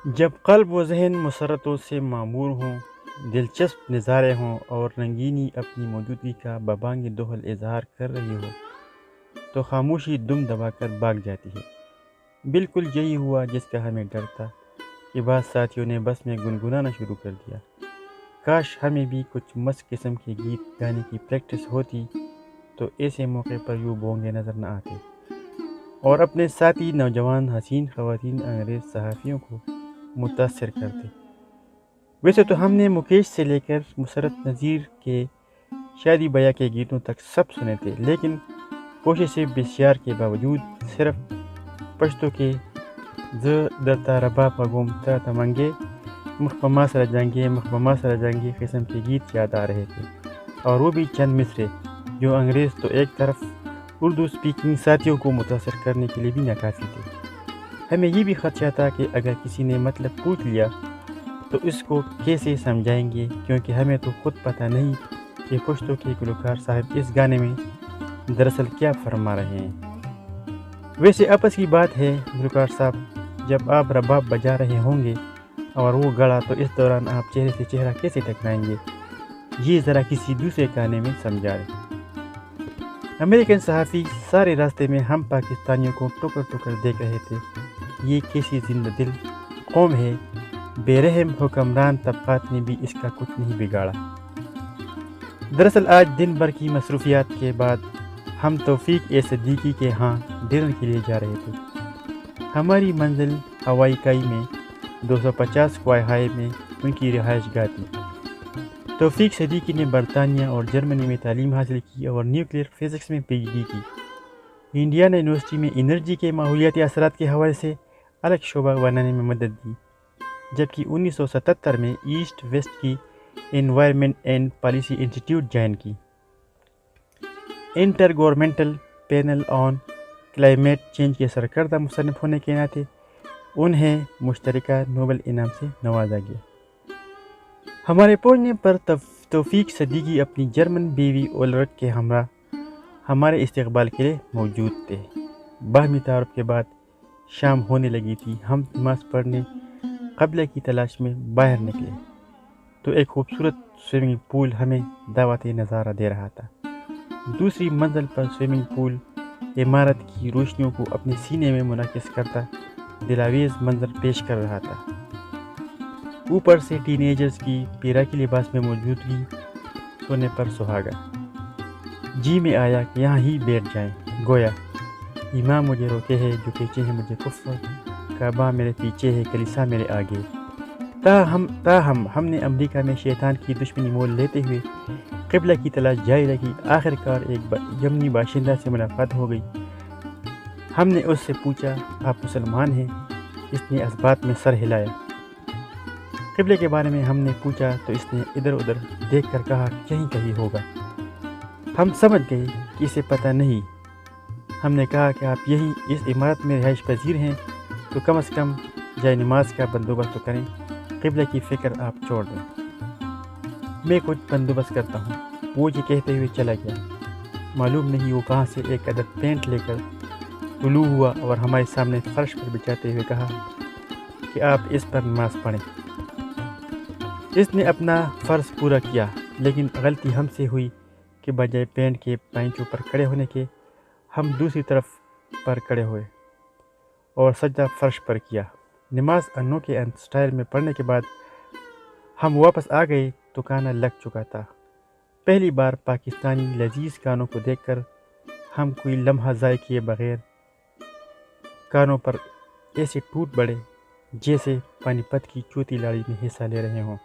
جب قلب و ذہن مسرتوں سے معمور ہوں، دلچسپ نظارے ہوں اور رنگینی اپنی موجودگی کا ببانگ دہل اظہار کر رہی ہو تو خاموشی دم دبا کر بھاگ جاتی ہے۔ بالکل یہی ہوا جس کا ہمیں ڈر تھا کہ بعض ساتھیوں نے بس میں گنگنانا شروع کر دیا۔ کاش ہمیں بھی کچھ مست قسم کے گیت گانے کی پریکٹس ہوتی تو ایسے موقع پر یوں بونگے نظر نہ آتے اور اپنے ساتھی نوجوان حسین خواتین انگریز صحافیوں کو متاثر کرتے۔ ویسے تو ہم نے مکیش سے لے کر مسرت نذیر کے شادی بیاہ کے گیتوں تک سب سنے تھے، لیکن کوشش بسیار کے باوجود صرف پشتو کے درتا رباب مگوم تا تمنگے مخبما سرجنگے قسم کے گیت یاد آ رہے تھے، اور وہ بھی چند مصرے جو انگریز تو ایک طرف اردو سپیکنگ ساتھیوں کو متاثر کرنے کے لیے بھی ناکافی تھے۔ ہمیں یہ بھی خدشہ تھا کہ اگر کسی نے مطلب پوچھ لیا تو اس کو کیسے سمجھائیں گے، کیونکہ ہمیں تو خود پتہ نہیں کہ پشتو کے گلوکار صاحب اس گانے میں دراصل کیا فرما رہے ہیں۔ ویسے آپس کی بات ہے گلوکار صاحب، جب آپ رباب بجا رہے ہوں گے اور وہ گڑا تو اس دوران آپ چہرے سے چہرہ کیسے ٹکرائیں گے، یہ ذرا کسی دوسرے گانے میں سمجھا رہے۔ امریکن صحافی سارے راستے میں ہم پاکستانیوں کو ٹکر ٹکر دیکھ رہے تھے۔ یہ کیسی زندہ دل قوم ہے، بے رحم حکمران طبقات نے بھی اس کا کچھ نہیں بگاڑا۔ دراصل آج دن بھر کی مصروفیات کے بعد ہم توفیق صدیقی کے ہاں ڈنر کے لیے جا رہے تھے۔ ہماری منزل ہوائی کائی میں 250 خواہ ہائے میں ان کی رہائش گاہ تھی۔ توفیق صدیقی نے برطانیہ اور جرمنی میں تعلیم حاصل کی اور نیوکلیئر فزکس میں پی ایچ ڈی کی۔ انڈیانا یونیورسٹی میں انرجی کے ماحولیاتی اثرات کے حوالے سے الگ شعبہ بنانے میں مدد دی، جبکہ 1977 میں ایسٹ ویسٹ کی environment and policy institute join کی۔ Intergovernmental panel on climate change کے سرکردہ مصنف ہونے کے ناطے انہیں مشترکہ نوبل انعام سے نوازا گیا۔ ہمارے پہنچنے پر توفیق صدیقی اپنی جرمن بیوی اولرک کے ہمراہ ہمارے استقبال کے لیے موجود تھے۔ باہمی تعارف کے بعد شام ہونے لگی تھی۔ ہم نماز پڑھنے قبلہ کی تلاش میں باہر نکلے تو ایک خوبصورت سوئمنگ پول ہمیں دعوت نظارہ دے رہا تھا۔ دوسری منزل پر سوئمنگ پول عمارت کی روشنیوں کو اپنے سینے میں منعکس کرتا دلاویز منظر پیش کر رہا تھا۔ اوپر سے ٹین ایجرز کی پیراکی لباس میں موجودگی سونے پر سہاگا۔ جی میں آیا کہ یہاں ہی بیٹھ جائیں، گویا امام مجھے روکے ہے جو پیچھے ہے مجھے کفر، کعبہ میرے پیچھے ہے کلیسا میرے آگے۔ تاہم ہم نے امریکہ میں شیطان کی دشمنی مول لیتے ہوئے قبلہ کی تلاش جاری رکھی۔ آخر کار ایک یمنی باشندہ سے ملاقات ہو گئی۔ ہم نے اس سے پوچھا آپ مسلمان ہیں؟ اس نے اس بات میں سر ہلایا۔ قبلے کے بارے میں ہم نے پوچھا تو اس نے ادھر ادھر دیکھ کر کہا کہیں ہوگا۔ ہم سمجھ گئے کہ اسے پتہ نہیں۔ ہم نے کہا کہ آپ یہی اس عمارت میں رہائش پذیر ہیں تو کم از کم جائے نماز کا بندوبست تو کریں، قبلہ کی فکر آپ چھوڑ دیں، میں کچھ بندوبست کرتا ہوں۔ وہ یہ کہتے ہوئے چلا گیا۔ معلوم نہیں وہ کہاں سے ایک عدد پینٹ لے کر طلوع ہوا اور ہمارے سامنے فرش پر بچھاتے ہوئے کہا کہ آپ اس پر نماز پڑھیں۔ اس نے اپنا فرض پورا کیا، لیکن غلطی ہم سے ہوئی کہ بجائے پینٹ کے پائنچوں پر کھڑے ہونے کے ہم دوسری طرف پر کھڑے ہوئے اور سجدہ فرش پر کیا۔ نماز انوکھے سٹائل میں پڑھنے کے بعد ہم واپس آ گئے تو کھانا لگ چکا تھا۔ پہلی بار پاکستانی لذیذ کھانوں کو دیکھ کر ہم کوئی لمحہ ضائع کیے بغیر کانوں پر ایسے ٹوٹ پڑے جیسے پانی پت کی چوتھی لڑائی میں حصہ لے رہے ہوں۔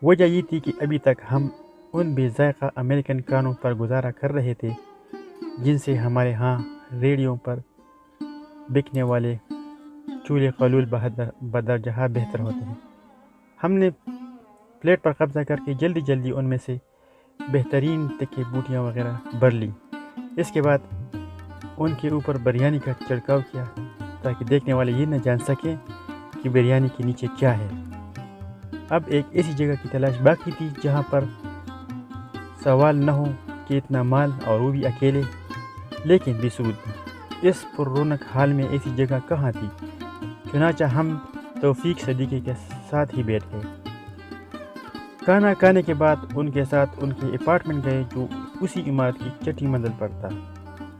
وجہ یہ تھی کہ ابھی تک ہم ان بے ذائقہ امریکن کھانوں پر گزارا کر رہے تھے جن سے ہمارے ہاں ریڑھیوں پر بکنے والے چولہے قلول بدرجہ بہتر ہوتے ہیں۔ ہم نے پلیٹ پر قبضہ کر کے جلدی ان میں سے بہترین تکے بوٹیاں وغیرہ بھر لی۔ اس کے بعد ان کے اوپر بریانی کا چھڑکاؤ کیا تاکہ دیکھنے والے یہ نہ جان سکیں کہ بریانی کے نیچے کیا ہے۔ اب ایک ایسی جگہ کی تلاش باقی تھی جہاں پر سوال نہ ہو کہ اتنا مال اور وہ بھی اکیلے، لیکن بے سود۔ اس پر رونق حال میں ایسی جگہ کہاں تھی؟ چنانچہ ہم توفیق صدیقی کے ساتھ ہی بیٹھ گئے۔ کھانا کھانے کے بعد ان کے ساتھ ان کے اپارٹمنٹ گئے جو اسی عمارت کی چھٹی منزل پر تھا۔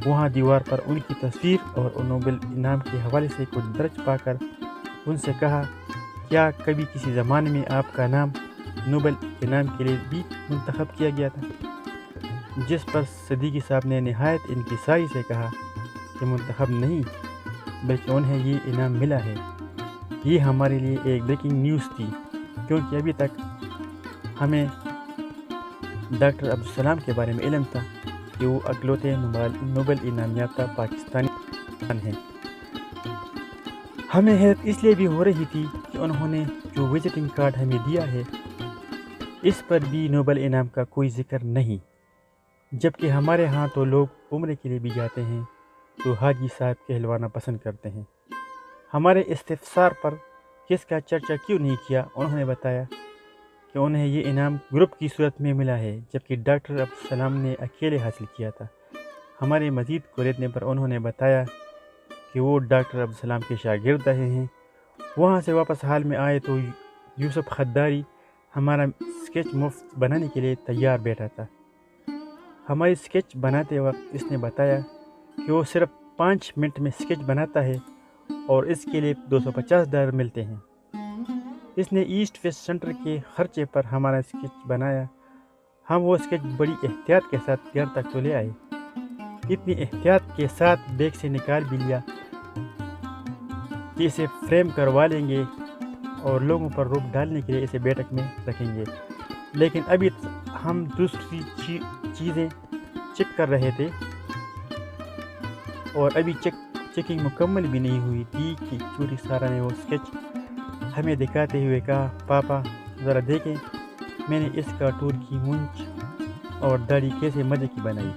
وہاں دیوار پر ان کی تصویر اور نوبل انعام کے حوالے سے کچھ درج پا کر ان سے کہا، کیا کبھی کسی زمانے میں آپ کا نام نوبل انعام کے لیے بھی منتخب کیا گیا تھا؟ جس پر صدیقی صاحب نے نہایت انکساری سے کہا کہ منتخب نہیں، بلکہ انہیں یہ انعام ملا ہے۔ یہ ہمارے لیے ایک بریکنگ نیوز تھی، کیونکہ ابھی تک ہمیں ڈاکٹر عبدالسلام کے بارے میں علم تھا کہ وہ اکلوتے نوبل انعام یافتہ پاکستانی ہیں۔ ہمیں حیرت اس لیے بھی ہو رہی تھی کہ انہوں نے جو وزٹنگ کارڈ ہمیں دیا ہے اس پر بھی نوبل انعام کا کوئی ذکر نہیں، جبکہ ہمارے ہاں تو لوگ عمرے کے لیے بھی جاتے ہیں تو حاجی صاحب کہلوانا پسند کرتے ہیں۔ ہمارے استفسار پر کس کا چرچا کیوں نہیں کیا، انہوں نے بتایا کہ انہیں یہ انعام گروپ کی صورت میں ملا ہے، جبکہ ڈاکٹر عبدالسلام نے اکیلے حاصل کیا تھا۔ ہمارے مزید کوریدنے پر انہوں نے بتایا کہ وہ ڈاکٹر عبدالسلام کے شاگرد رہے ہیں۔ وہاں سے واپس حال میں آئے تو یوسف خداری ہمارا اسکیچ مفت بنانے کے لیے تیار بیٹھا تھا۔ ہماری اسکیچ بناتے وقت اس نے بتایا کہ وہ صرف 5 منٹ میں اسکیچ بناتا ہے اور اس کے لیے $250 ملتے ہیں۔ اس نے ایسٹ ویسٹ سینٹر کے خرچے پر ہمارا اسکیچ بنایا۔ ہم وہ اسکیچ بڑی احتیاط کے ساتھ گھر تک تو لے آئے، اتنی احتیاط کے ساتھ بیگ سے نکال بھی لیا کہ اسے فریم کروا لیں گے اور لوگوں پر روک ڈالنے کے لیے اسے بیٹھک میں رکھیں گے، لیکن ابھی ہم دوسری چیزیں چیک کر رہے تھے اور ابھی چیکنگ مکمل بھی نہیں ہوئی تھی کہ چھوٹی سارا نے وہ اسکیچ ہمیں دکھاتے ہوئے کہا، پاپا ذرا دیکھیں میں نے اس کارٹون کی مونچھ اور داڑھی کیسے مزے کی بنائی۔